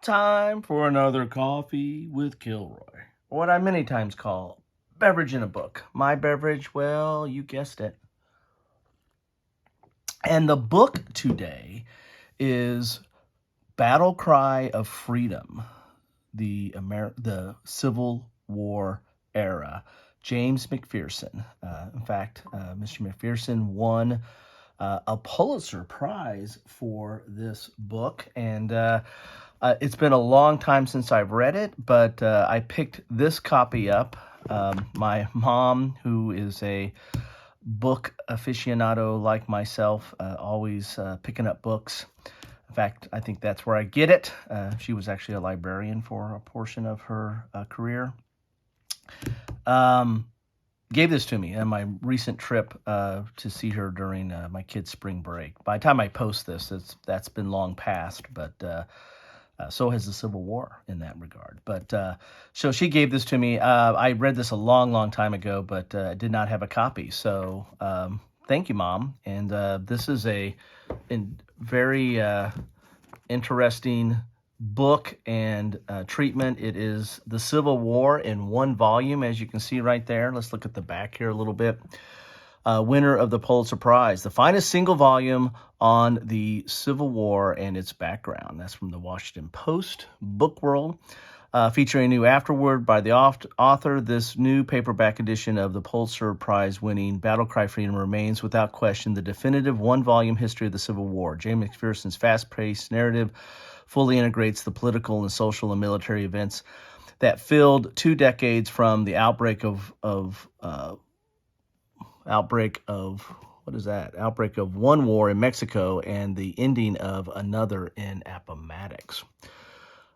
Time for another coffee with Kilroy. Or what I many times call beverage in a book. My beverage, well, you guessed it. And the book today is Battle Cry of Freedom, the Civil War era. James McPherson. In fact, Mr. McPherson won a Pulitzer Prize for this book, and it's been a long time since I've read it, but I picked this copy up. My mom, who is a book aficionado like myself, always picking up books. In fact, I think that's where I get it. She was actually a librarian for a portion of her career. Gave this to me on my recent trip to see her during my kids' spring break. By the time I post this, that's been long past, but so has the Civil War in that regard. But so she gave this to me. I read this a long, long time ago, but did not have a copy. So thank you, Mom. And this is a very interesting book and treatment. It is the Civil War in one volume, as you can see right there. Let's look at the back here a little bit. Winner of the Pulitzer Prize, the finest single volume on the Civil War and its background. That's from the Washington Post Book World. Featuring a new afterword by the author, this new paperback edition of the Pulitzer Prize winning Battle Cry Freedom remains without question the definitive one-volume history of the Civil War. James McPherson's fast-paced narrative fully integrates the political and social and military events that filled 2 decades from the outbreak of one war in Mexico and the ending of another in Appomattox.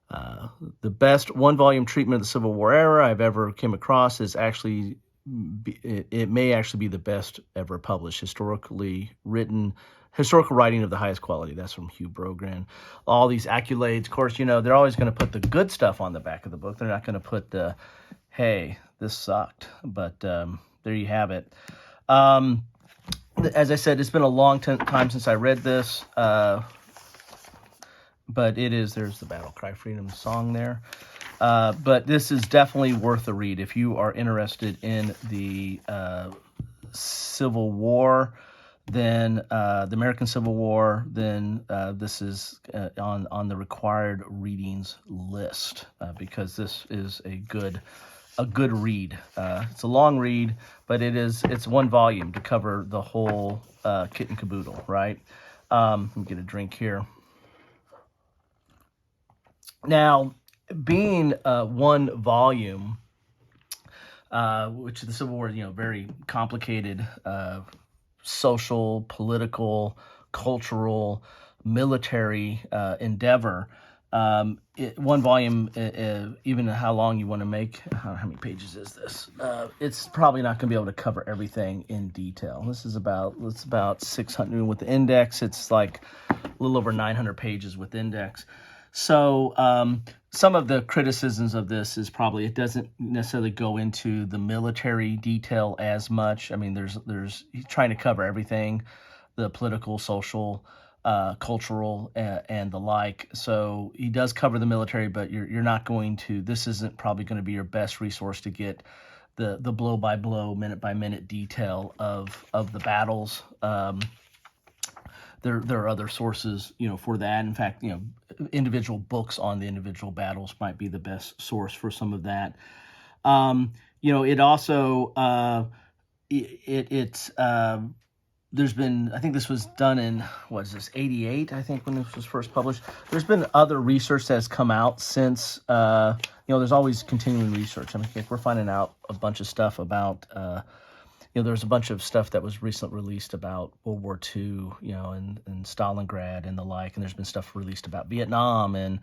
The best one-volume treatment of the Civil War era I've ever came across is actually, it may actually be the best ever published, historical writing of the highest quality. That's from Hugh Brogren. All these accolades, of course, they're always going to put the good stuff on the back of the book. They're not going to put the, hey, this sucked. But there you have it. As I said, it's been a long time since I read this. But there's the Battle Cry Freedom song there. But this is definitely worth a read if you are interested in the Civil War, then the American Civil War, then this is on the required readings list because this is a good read. It's a long read, but it's one volume to cover the whole kit and caboodle, right? Let me get a drink here. Now, being one volume, which the Civil War, very complicated social, political, cultural, military endeavor. One volume, even how long you want to make, how many pages is this? It's probably not going to be able to cover everything in detail. It's about 600 with the index. It's like a little over 900 pages with index. So some of the criticisms of this is probably it doesn't necessarily go into the military detail as much. I mean, he's trying to cover everything, the political, social, cultural, and the like. So he does cover the military, but you're not going to. This isn't probably going to be your best resource to get the blow by blow, minute by minute detail of the battles. There are other sources, for that. In fact, individual books on the individual battles might be the best source for some of that. It also there's been, I think this was done in, 88, I think, when this was first published. There's been other research that has come out since, there's always continuing research. I mean, we're finding out a bunch of stuff about, there's a bunch of stuff that was recently released about World War II, and Stalingrad and the like, and there's been stuff released about Vietnam and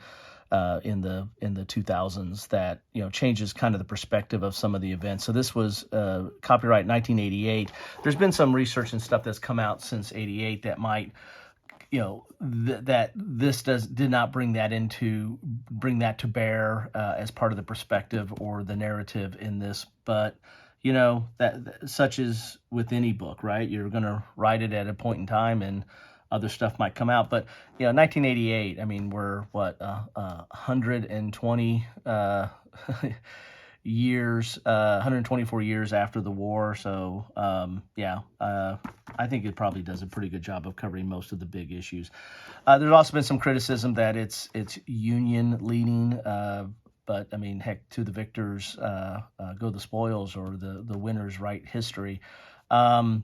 in the 2000s that changes kind of the perspective of some of the events. So this was copyright 1988. There's been some research and stuff that's come out since 88 that might that this did not bring that to bear as part of the perspective or the narrative in this, but that such is with any book, right? You're going to write it at a point in time, and other stuff might come out. But 1988. I mean, we're what 120 years, 124 years after the war. So I think it probably does a pretty good job of covering most of the big issues. There's also been some criticism that it's Union leaning. But I mean, heck, to the victors go the spoils, or the winners write history. I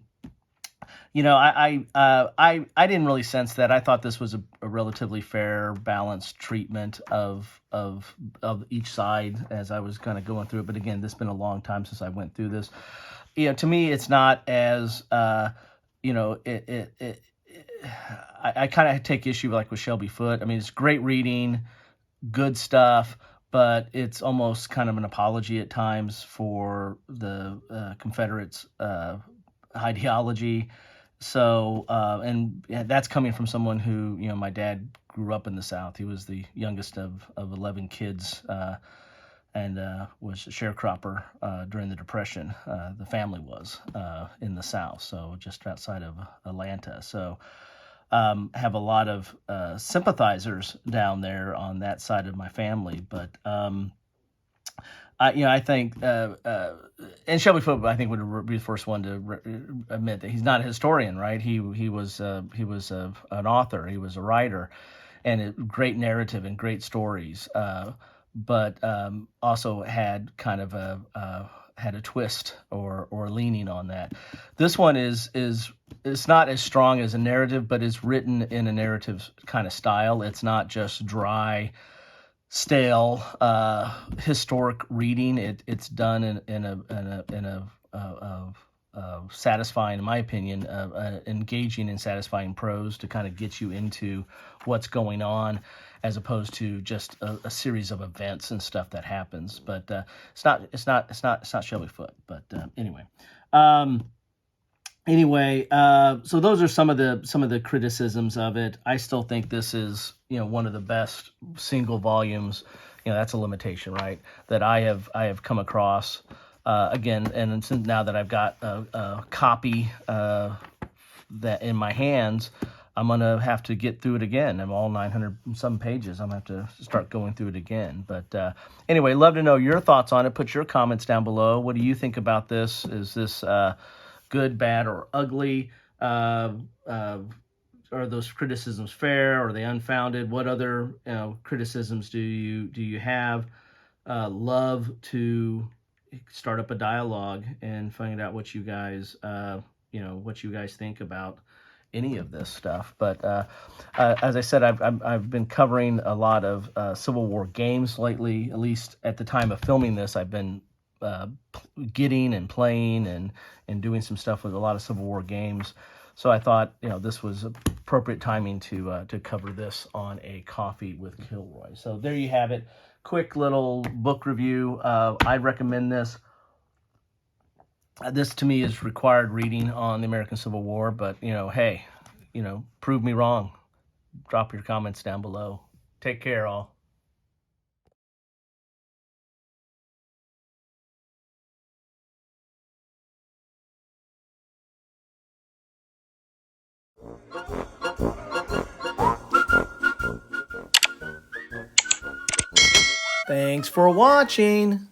didn't really sense that. I thought this was a relatively fair, balanced treatment of each side as I was kind of going through it. But again, this has been a long time since I went through this. To me, it's not as I kind of take issue like with Shelby Foote. I mean, it's great reading, good stuff, but it's almost kind of an apology at times for the Confederates' ideology. So, and that's coming from someone who, my dad grew up in the South. He was the youngest of 11 kids, and was a sharecropper during the Depression. The family was in the South, so just outside of Atlanta. So, have a lot of sympathizers down there on that side of my family, but I think, and Shelby Foote, I think, would be the first one to admit that he's not a historian, right? He was an author, he was a writer, and a great narrative and great stories, but also had kind of had a twist or leaning on that. This one is it's not as strong as a narrative, but it's written in a narrative kind of style. It's not just dry, stale historic reading. It's done in a satisfying, in my opinion, engaging and satisfying prose to kind of get you into what's going on, as opposed to just a series of events and stuff that happens. But it's not Shelby Foote. But anyway. So those are some of the criticisms of it. I still think this is, one of the best single volumes. That's a limitation, right? That I have come across. Again, and since now that I've got a copy that in my hands, I'm gonna have to get through it again. I'm all 900 some pages. I'm gonna have to start going through it again. But anyway, love to know your thoughts on it. Put your comments down below. What do you think about this? Is this good, bad, or ugly? Are those criticisms fair? Are they unfounded? What other criticisms do you have? Love to start up a dialogue and find out what you guys think about any of this stuff. But as I said, I've been covering a lot of Civil War games lately. At least at the time of filming this, I've been getting and playing and doing some stuff with a lot of Civil War games. So I thought, this was appropriate timing to cover this on a coffee with Kilroy. So there you have it. Quick little book review. I'd recommend this. This to me is required reading on the American Civil War, but hey, prove me wrong. Drop your comments down below. Take care, all. Thanks for watching.